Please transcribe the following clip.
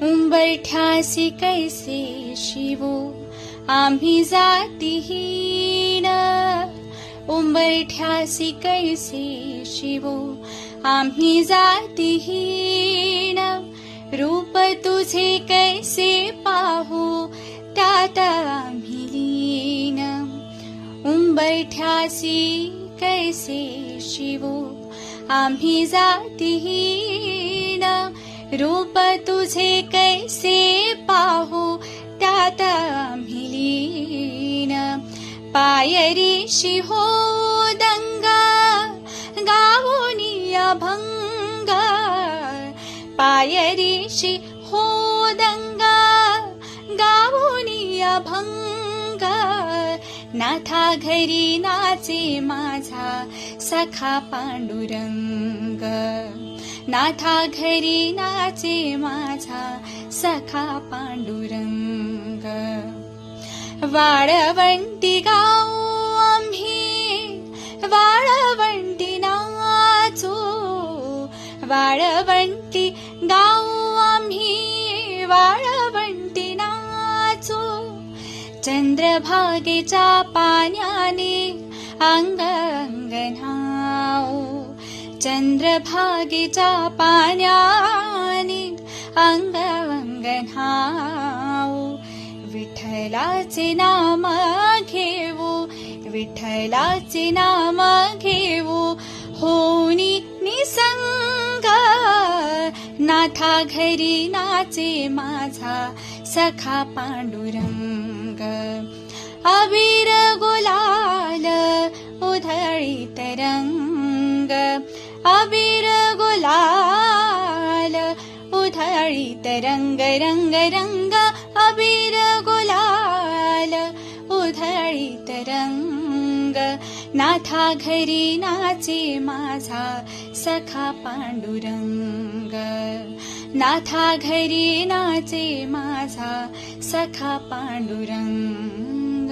उंबरठ्यासी कैसे शिवो आम्ही जातिहीन, उंबरठ्यासी कैसे शिवो आम्ही जातिहीन, रूप तुझे कैसे पाहू त्यात आम्ही लीन, उंबरठ्यासी कैसे शिवो आम्ही जातिहीन, रूप तुझे कैसे पाहू त्यात आम्ही लीन, पायरीशी हो दंगा गावोनी अभंग, पायरीशी हो दंगा गावोनी अभंग, नाथा घरी नाचे माझा सखा पांडुरंग, नाथा घरी नाचे माझा सखा पांडुरंग, वाळवंटी गाऊ आम्ही वाळवंटी नाचू, वाळवंटी गाऊ आम्ही वाळवंटी नाचू, चंद्रभागेच्या पाण्याने अंग अंग न्हाऊ, चंद्रभागेच्या पाण्याने अंग अंग न्हाऊ, विठ्ठलाचे नाम घेऊ, विठ्ठलाचे नाम घेऊ होनी निसंग, नाथा घरी नाचे माझा सखा पांडुरंग, अबीर गुलाल उधळीत रंग, अबीर गुलाल उधळीत रंग, रंग रंग अबीर गुलाल उधळीत रंग, नाथा घरी नाचे माझा सखा पांडुरंग, नाथा घरी नाचे माझा सखा पांडुरंग.